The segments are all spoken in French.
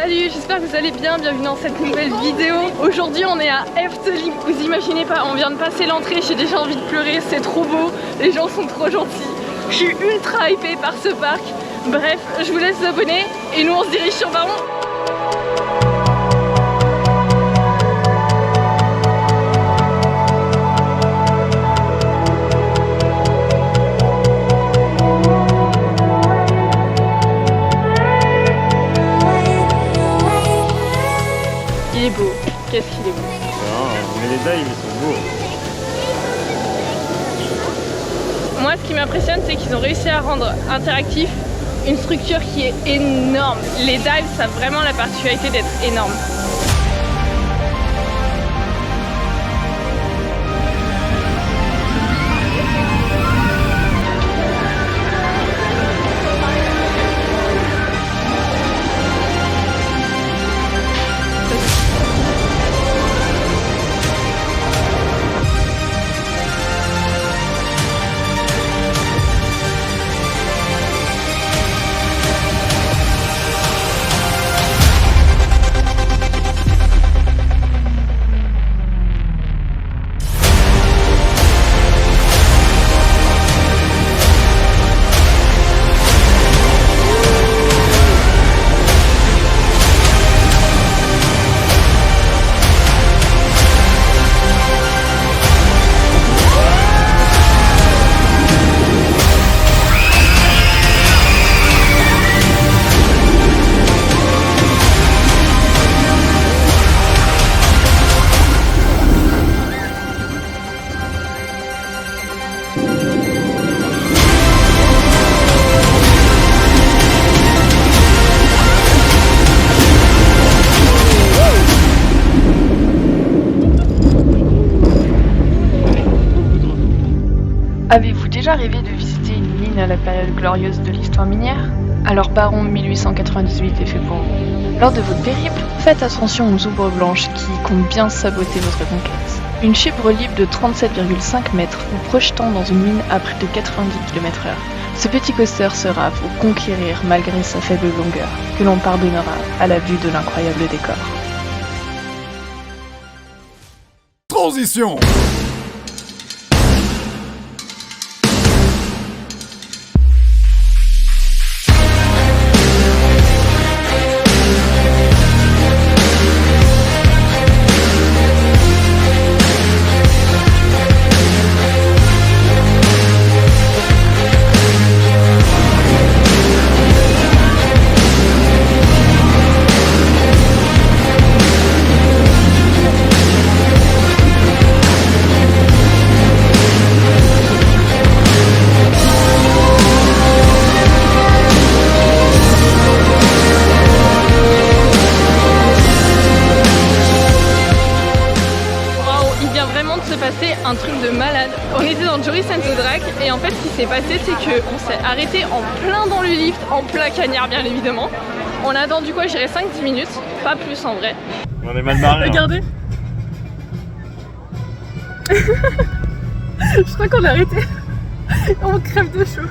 Salut, j'espère que vous allez bien, bienvenue dans cette nouvelle vidéo. Aujourd'hui on est à Efteling, vous imaginez pas, on vient de passer l'entrée, j'ai déjà envie de pleurer, c'est trop beau, les gens sont trop gentils. Je suis ultra hypée par ce parc. Bref, je vous laisse vous abonner et nous on se dirige sur Baron. Il est beau, qu'est-ce qu'il est beau. Non, mais les dives ils sont beaux. Moi ce qui m'impressionne c'est qu'ils ont réussi à rendre interactif une structure qui est énorme. Les dives ça a vraiment la particularité d'être énorme. Avez-vous déjà rêvé de visiter une mine à la période glorieuse de l'histoire minière? Alors Baron 1898 est fait pour vous. Lors de votre périple, faites attention aux ombres blanches qui comptent bien saboter votre conquête. Une fibre libre de 37,5 mètres vous projetant dans une mine à près de 90 km/h. Ce petit coaster sera à vous conquérir malgré sa faible longueur, que l'on pardonnera à la vue de l'incroyable décor. Transition. Un truc de malade. On était dans Joris and the Drac et en fait ce qui s'est passé c'est qu'on s'est arrêté en plein dans le lift, en plein cagnard bien évidemment. On a attendu quoi, je dirais 5-10 minutes, pas plus en vrai. On est mal barré. Regardez. Je crois qu'on a arrêté. On crève de chaud.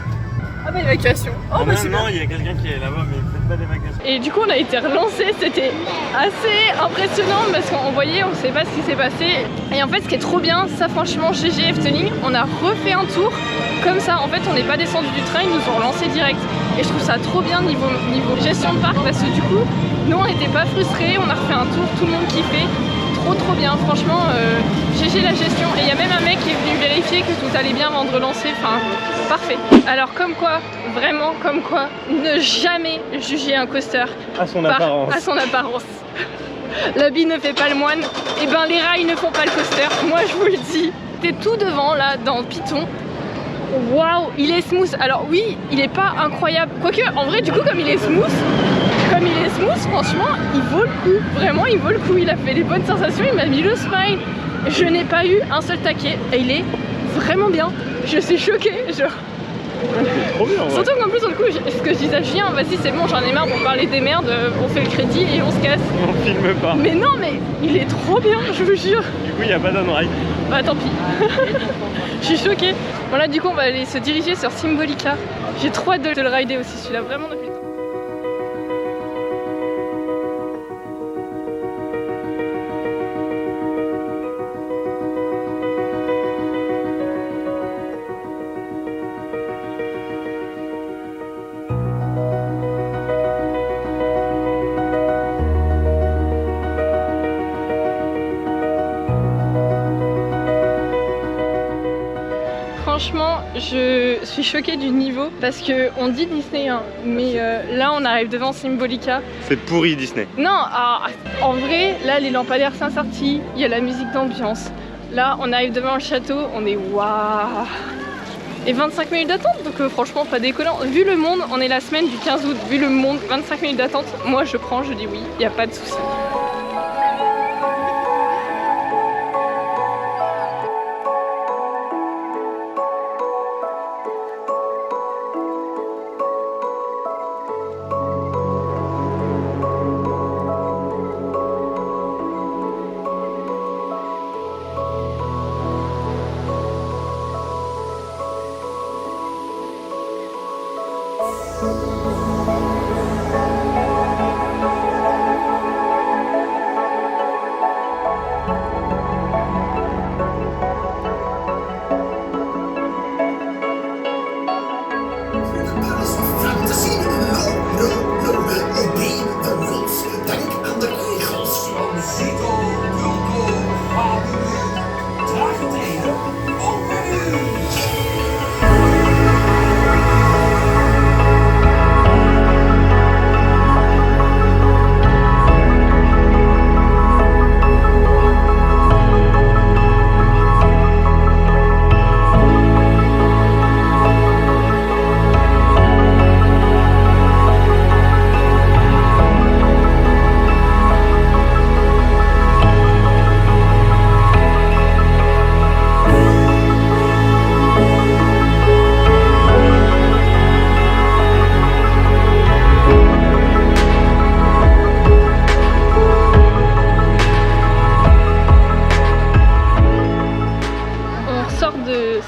Ah bah évacuation. Oh bah non, il y a quelqu'un qui est là-bas mais faites pas d'évacuation. Et du coup on a été relancé, c'était assez impressionnant parce qu'on voyait, on sait pas ce qui s'est passé. Et en fait ce qui est trop bien, ça franchement GG Efteling, on a refait un tour comme ça. En fait on n'est pas descendu du train, ils nous ont relancé direct. Et je trouve ça trop bien niveau gestion de parc parce que du coup nous on n'était pas frustrés, on a refait un tour, tout le monde kiffait. Trop bien, franchement GG la gestion. Et il y a même un mec qui est venu vérifier que tout allait bien avant de relancer, enfin parfait. Alors comme quoi, vraiment comme quoi, ne jamais juger un coaster à son apparence. À son apparence. L'habit ne fait pas le moine, et ben les rails ne font pas le coaster, moi je vous le dis. T'es tout devant là dans Python. Waouh, il est smooth. Alors oui, il est pas incroyable. Quoique, en vrai, du coup, comme il est smooth, franchement, il vaut le coup. Vraiment, il vaut le coup. Il a fait les bonnes sensations, il m'a mis le smile. Je n'ai pas eu un seul taquet et il est vraiment bien. Je suis choquée, genre. Trop bien, ouais. Surtout qu'en plus, du coup, ce que je disais à Julien, vas-y, c'est bon, j'en ai marre, on parler des merdes, on fait le crédit et on se casse. On filme pas. Mais non, mais il est trop bien, je vous jure. Du coup, il n'y a pas d'on-ride. Bah tant pis. Je suis choquée. Bon là, du coup, on va aller se diriger sur Symbolica. J'ai trop hâte de le rider aussi, celui-là, vraiment depuis le temps. franchement, je suis choquée du niveau parce que on dit Disney, hein, mais là on arrive devant Symbolica. C'est pourri Disney. Non, en vrai, là les lampadaires sont sortis, il y a la musique d'ambiance. Là, on arrive devant le château, on est waouh. Et 25 minutes d'attente, donc franchement pas décollant. Vu le monde, on est la semaine du 15 août, vu le monde, 25 minutes d'attente, moi je prends, je dis oui, il n'y a pas de souci.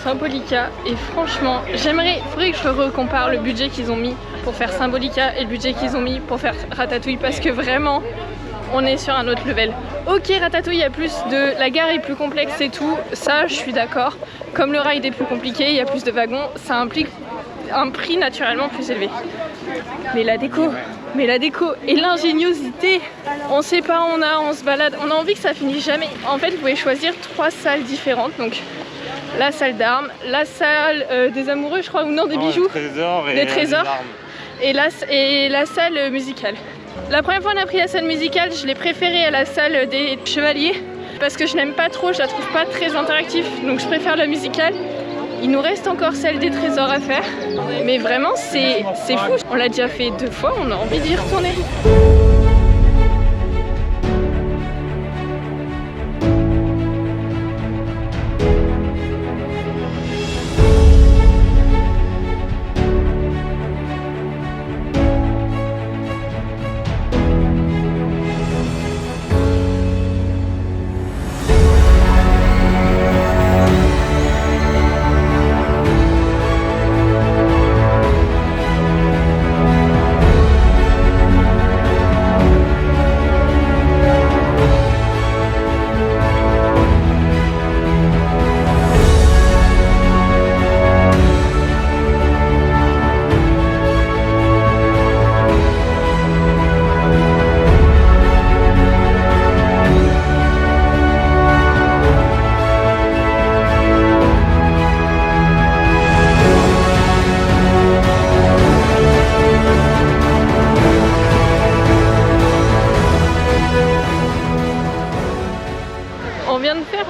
Symbolica et franchement faudrait que je recompare le budget qu'ils ont mis pour faire Symbolica et le budget qu'ils ont mis pour faire Ratatouille parce que vraiment on est sur un autre level. Ok, Ratatouille, il y a plus de... la gare est plus complexe et tout, ça je suis d'accord. Comme le ride est plus compliqué, il y a plus de wagons, ça implique un prix naturellement plus élevé. Mais la déco et l'ingéniosité, on sait pas, on se balade, on a envie que ça finisse jamais. En fait, vous pouvez choisir 3 salles différentes, donc la salle d'armes, la salle des amoureux, je crois, ou non, des bijoux, des trésors, et la salle musicale. La première fois on a pris la salle musicale, je l'ai préférée à la salle des chevaliers parce que je l'aime pas trop, je la trouve pas très interactive, donc je préfère la musicale. Il nous reste encore celle des trésors à faire, mais vraiment c'est fou. On l'a déjà fait 2 fois, on a envie d'y retourner.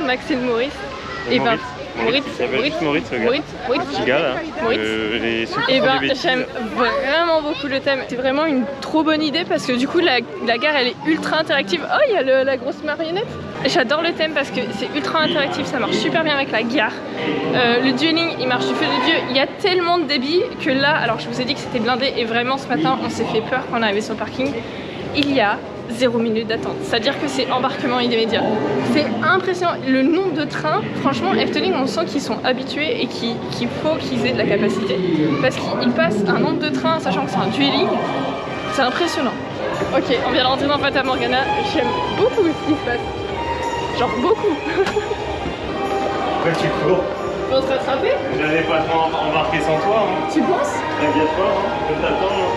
Max et Maurice. Et ben Moritz, petit gars là. Et ben j'aime vraiment beaucoup le thème. C'est vraiment une trop bonne idée parce que du coup la gare elle est ultra interactive. Oh, il y a la grosse marionnette. J'adore le thème parce que c'est ultra interactif, ça marche super bien avec la gare. Le dueling il marche du feu de Dieu. Il y a tellement de débit que là, alors je vous ai dit que c'était blindé et vraiment ce matin on s'est fait peur quand on est arrivé sur le parking. Il y a 0 minute d'attente, c'est-à-dire que c'est embarquement immédiat. C'est impressionnant, le nombre de trains, franchement Efteling on sent qu'ils sont habitués et qu'il faut qu'ils aient de la capacité. Parce qu'ils passent un nombre de trains, sachant que c'est un dueling, c'est impressionnant. Ok, on vient de rentrer dans Fata Morgana, j'aime beaucoup ce qui se passe. Genre beaucoup. Pourquoi tu cours? Faut se rattraper? J'allais pas embarquer sans toi. Hein. Tu penses? T'inquiète pas, hein. Je t'attends.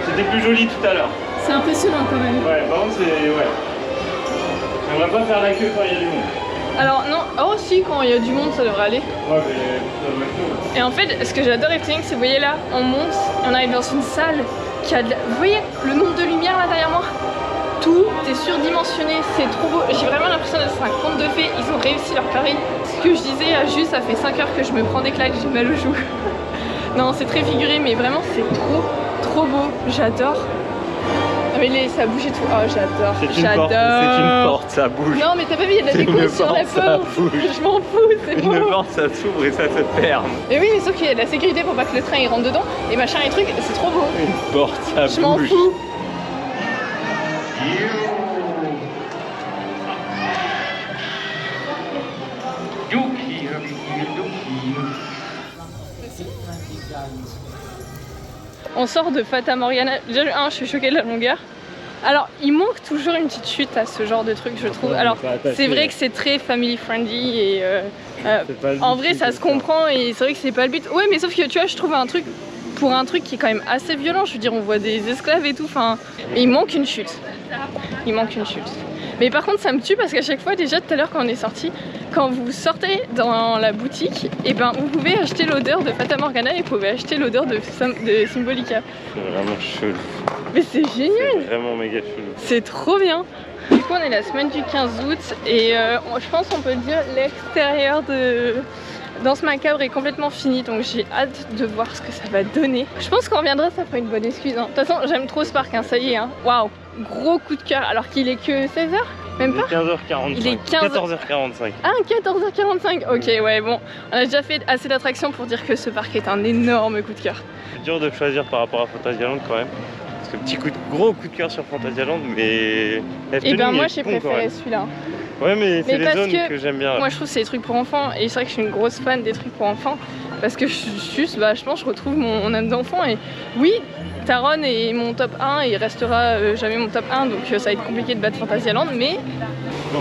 C'était plus joli tout à l'heure. C'est impressionnant quand même. Ouais, par contre c'est... ouais. J'aimerais pas faire la queue quand il y a du monde. Alors non, oh si, quand il y a du monde ça devrait aller. Ouais, mais ça doit être nous. Et en fait, ce que j'adore Efteling, c'est vous voyez là, on monte, on arrive dans une salle qui a de la... Vous voyez le nombre de lumière là derrière moi? Tout est surdimensionné, c'est trop beau. J'ai vraiment l'impression d'être un conte de fées, ils ont réussi leur pari. Ce que je disais à Juste, ça fait 5 heures que je me prends des claques, j'ai mal aux joues. Non, c'est très figuré, mais vraiment c'est trop beau, j'adore. Ah mais ça bouge et tout, oh j'adore, j'adore. C'est une porte, ça bouge. Non mais t'as pas vu, il y a de la déco sur la porte. Je m'en fous, c'est beau. Une porte, ça s'ouvre et ça se ferme. Et oui, mais sauf qu'il y a de la sécurité pour pas que le train il rentre dedans et machin et trucs, c'est trop beau. Une porte, ça bouge. Je m'en fous. On sort de Fata Morgana. Déjà, je suis choquée de la longueur. Alors, il manque toujours une petite chute à ce genre de truc, je trouve. Alors, c'est vrai que c'est très family friendly et en vrai, ça se comprend et c'est vrai que c'est pas le but. Ouais, mais sauf que tu vois, je trouve un truc pour un truc qui est quand même assez violent. Je veux dire, on voit des esclaves et tout. Enfin, mais il manque une chute. Il manque une chute. Mais par contre, ça me tue parce qu'à chaque fois, déjà tout à l'heure quand on est sorti, quand vous sortez dans la boutique, et ben vous pouvez acheter l'odeur de Fata Morgana et vous pouvez acheter l'odeur de Symbolica. C'est vraiment chelou. Mais c'est génial! C'est vraiment méga chelou. C'est trop bien! Du coup, on est la semaine du 15 août et je pense qu'on peut dire l'extérieur de Danse Macabre est complètement fini, donc j'ai hâte de voir ce que ça va donner. Je pense qu'on reviendra, ça fera une bonne excuse. Hein. De toute façon, j'aime trop ce parc, hein, ça y est. Hein. Waouh! Gros coup de cœur, alors qu'il est que 16h? Même pas? 15h45. Il est 14h45. Ah, 14h45. Ok, ouais, bon. On a déjà fait assez d'attractions pour dire que ce parc est un énorme coup de cœur. C'est dur de choisir par rapport à Fantasyland quand même. Parce que gros coup de cœur sur Fantasyland, mais... Et ben moi j'ai préféré celui-là. Ouais, mais c'est les zones que j'aime bien. Moi je trouve que c'est des trucs pour enfants et c'est vrai que je suis une grosse fan des trucs pour enfants. Parce que juste, bah, je pense que je retrouve mon âme d'enfant et oui, Taron est mon top 1 et il restera jamais mon top 1, donc ça va être compliqué de battre Fantasyland, mais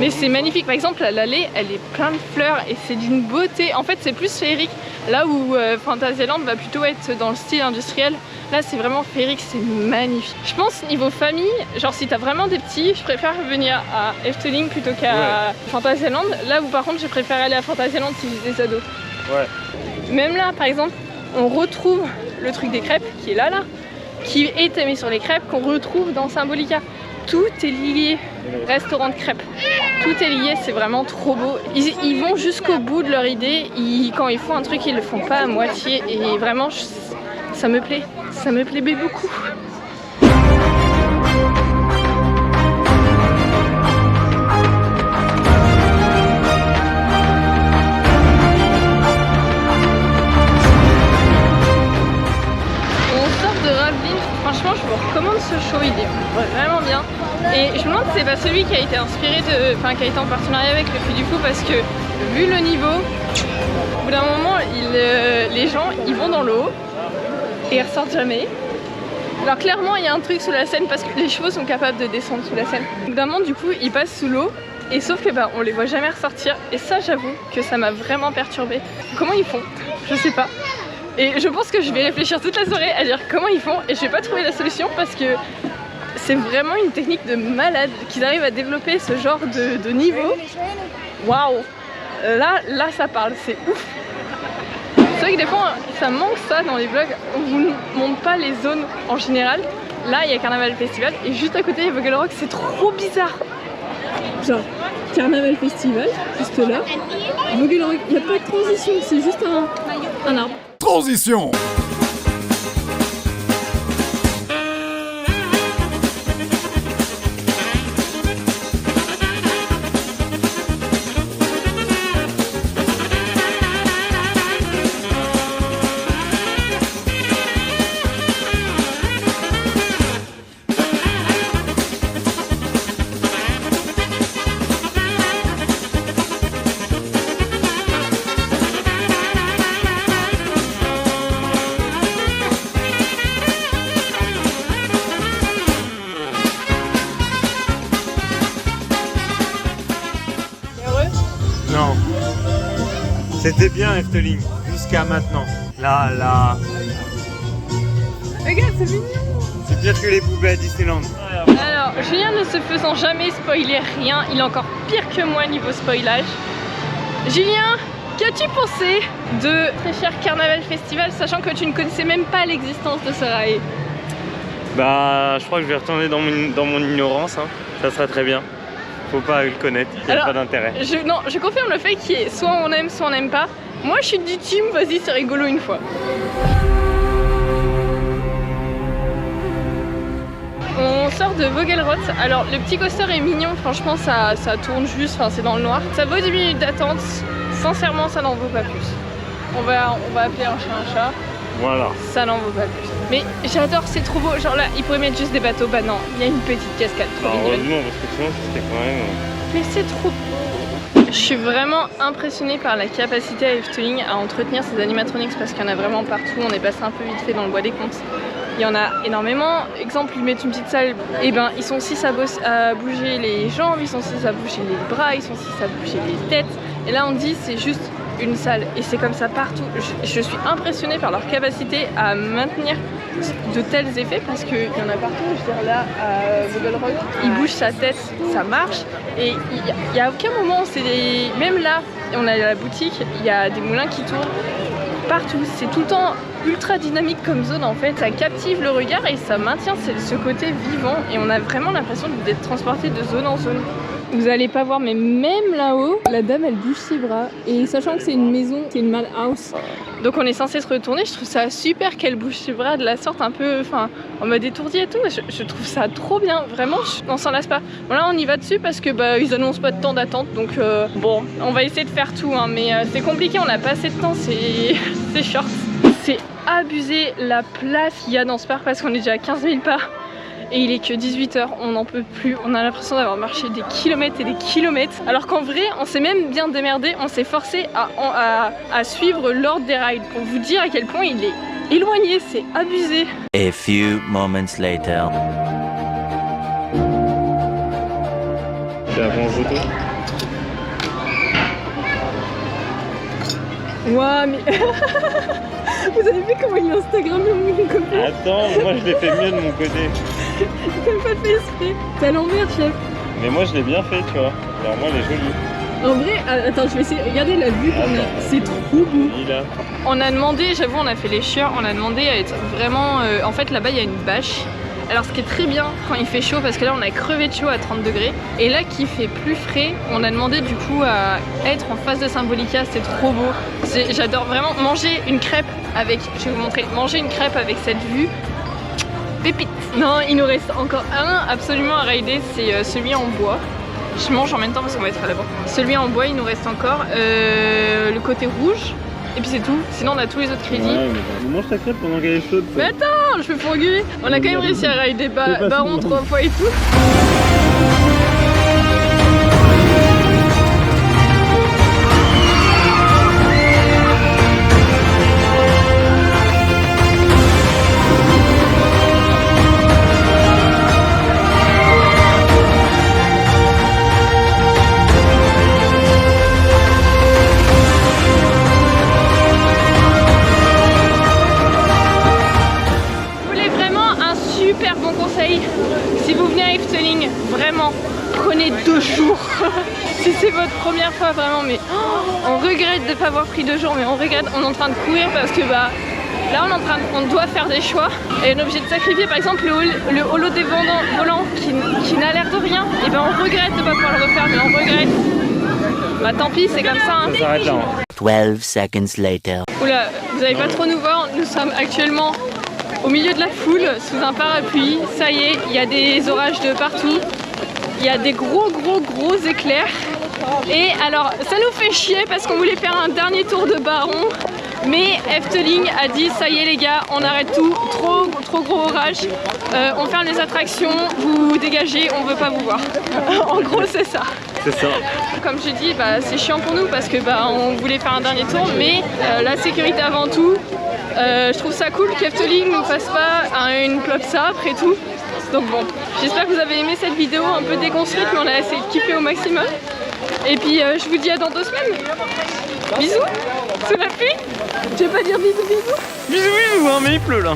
c'est magnifique. Par exemple, l'allée, elle est pleine de fleurs et c'est d'une beauté. En fait, c'est plus féerique. Là où Fantasyland va plutôt être dans le style industriel, là c'est vraiment féerique, c'est magnifique. Je pense niveau famille, genre si t'as vraiment des petits, je préfère venir à Efteling plutôt qu'à Fantasyland. Là où par contre, je préfère aller à Fantasyland si j'ai des ados. Ouais. Même là, par exemple, on retrouve le truc des crêpes qui est là, qui est aimé sur les crêpes, qu'on retrouve dans Symbolica. Tout est lié, restaurant de crêpes. Tout est lié, c'est vraiment trop beau. Ils vont jusqu'au bout de leur idée. Quand ils font un truc, ils le font pas à moitié. Et vraiment, ça me plaît. Ça me plaît beaucoup. Franchement, je vous recommande ce show, il est vraiment bien. Et je me demande si c'est pas celui qui a été inspiré de, enfin qui a été en partenariat avec le Puy du Fou, parce que vu le niveau, au bout d'un moment, les gens ils vont dans l'eau et ils ressortent jamais. Alors clairement, il y a un truc sous la Seine parce que les chevaux sont capables de descendre sous la Seine. Au bout d'un moment, du coup, ils passent sous l'eau. Et sauf que on les voit jamais ressortir. Et ça, j'avoue que ça m'a vraiment perturbée. Comment ils font? Je sais pas. Et je pense que je vais réfléchir toute la soirée à dire comment ils font et je vais pas trouver la solution parce que c'est vraiment une technique de malade qu'ils arrivent à développer ce genre de niveau. Waouh! Là ça parle, c'est ouf! C'est vrai que des fois ça manque ça dans les vlogs, on vous montre pas les zones en général. Là il y a Carnaval Festival et juste à côté il y a Vogel Rock, c'est trop bizarre! Genre Carnaval Festival, juste là, Vogel Rock, il n'y a pas de transition, c'est juste un arbre. Transition. Non. C'était bien Efteling, jusqu'à maintenant. Là. Regarde, c'est mignon. C'est pire que les poupées à Disneyland. Alors, Julien ne se faisant jamais spoiler rien, il est encore pire que moi niveau spoilage. Julien, qu'as-tu pensé de Très-Cher Carnaval Festival, sachant que tu ne connaissais même pas l'existence de ce rail? Bah, je crois que je vais retourner dans mon ignorance, hein. Ça serait très bien. Faut pas le connaître, il n'y a pas d'intérêt. Non, je confirme le fait qu'il y ait soit on aime, soit on n'aime pas. Moi, je suis du team, vas-y, c'est rigolo une fois. On sort de Vogelrot. Alors, le petit coaster est mignon, franchement, ça tourne juste, enfin, c'est dans le noir. Ça vaut 10 minutes d'attente, sincèrement, ça n'en vaut pas plus. On va appeler un chat un chat. Voilà. Ça n'en vaut pas plus. Mais j'adore, c'est trop beau. Genre là, ils pourraient mettre juste des bateaux. Bah non, il y a une petite cascade. Trop mignonne. Heureusement, parce que sinon, c'était quand même. Mais c'est trop beau. Je suis vraiment impressionnée par la capacité à Efteling à entretenir ces animatronics parce qu'il y en a vraiment partout. On est passé un peu vite fait dans le bois des comptes. Il y en a énormément. Exemple, ils mettent une petite salle. Et ben, ils sont 6 à bouger les jambes, ils sont 6 à bouger les bras, ils sont 6 à bouger les têtes. Et là, on dit c'est juste une salle et c'est comme ça partout. Je suis impressionnée par leur capacité à maintenir de tels effets parce qu'il y en a partout. Je veux dire là à Vogelrot, il bouge sa tête, ça marche et il n'y a aucun moment, même là, on a la boutique, il y a des moulins qui tournent partout. C'est tout le temps ultra dynamique comme zone en fait, ça captive le regard et ça maintient ce côté vivant et on a vraiment l'impression d'être transporté de zone en zone. Vous allez pas voir, mais même là-haut, la dame elle bouge ses bras. Et sachant que c'est une maison, c'est une madhouse, donc on est censé se retourner, je trouve ça super qu'elle bouge ses bras de la sorte un peu, enfin, en mode étourdi et tout. Je trouve ça trop bien, vraiment, on s'en lasse pas. Bon là on y va dessus parce que bah ils annoncent pas de temps d'attente, donc bon, on va essayer de faire tout, hein, mais c'est compliqué, on n'a pas assez de temps, c'est short. C'est abusé la place qu'il y a dans ce parc parce qu'on est déjà à 15 000 pas. Et il est que 18 h, on n'en peut plus, on a l'impression d'avoir marché des kilomètres et des kilomètres. Alors qu'en vrai, on s'est même bien démerdé, on s'est forcé à suivre l'ordre des rides pour vous dire à quel point il est éloigné, c'est abusé. A few moments later. C'est la bonne photo. Ouah, mais... Vous avez vu comment il est Instagrammé mon copain? Attends, moi je l'ai fait mieux de mon côté. Il n'a pas fait exprès. T'es à l'envers, chef. Mais moi je l'ai bien fait, tu vois. Alors moi elle est jolie. En vrai, attends, je vais essayer. Regardez la vue qu'on a. C'est trop beau. Là. On a demandé, j'avoue, on a fait les chieurs. On a demandé à être vraiment. En fait, là-bas, il y a une bâche. Alors, ce qui est très bien quand il fait chaud, parce que là, on a crevé de chaud à 30 degrés. Et là, qui fait plus frais, on a demandé du coup à être en face de Symbolica. C'est trop beau. J'adore vraiment manger une crêpe avec. Je vais vous montrer. Manger une crêpe avec cette vue. Pépite. Non, il nous reste encore un absolument à rider, c'est celui en bois. Je mange en même temps parce qu'on va être là-bas. Celui en bois, il nous reste encore le côté rouge. Et puis c'est tout. Sinon, on a tous les autres crédits. Ouais, mais mange ta crêpe pendant qu'elle est chaude. Mais attends, je me fais engueuler. On a quand même réussi à rider Baron 3 fois et tout. Si vous venez à Efteling, vraiment, prenez 2 jours. Si c'est votre première fois, vraiment, mais on regrette de ne pas avoir pris 2 jours, mais on regrette, on est en train de courir parce que bah là on doit faire des choix et on est obligé de sacrifier par exemple le holo des volants qui n'a l'air de rien, et ben on regrette de ne pas pouvoir le refaire, mais on regrette. Bah tant pis, c'est comme ça. Hein. Ça s'arrête là. 12 seconds later. Oula, vous n'allez pas trop nous voir, nous sommes actuellement au milieu de la foule, sous un parapluie. Ça y est, il y a des orages de partout. Il y a des gros éclairs. Et alors, ça nous fait chier parce qu'on voulait faire un dernier tour de Baron. Mais Efteling a dit, ça y est les gars, on arrête tout. Trop gros orage. On ferme les attractions, vous dégagez, on veut pas vous voir. En gros, c'est ça. C'est ça. Comme je dis, bah, c'est chiant pour nous parce que bah, on voulait faire un dernier tour. Mais la sécurité avant tout. Je trouve ça cool qu'Efteling ne fasse pas une plopsa après tout. Donc bon, j'espère que vous avez aimé cette vidéo un peu déconstruite, mais on a essayé de kiffer au maximum. Et puis je vous dis à dans 2 semaines. Bisous sous la pluie. Tu veux pas dire bisous? Bisous, mais il pleut là.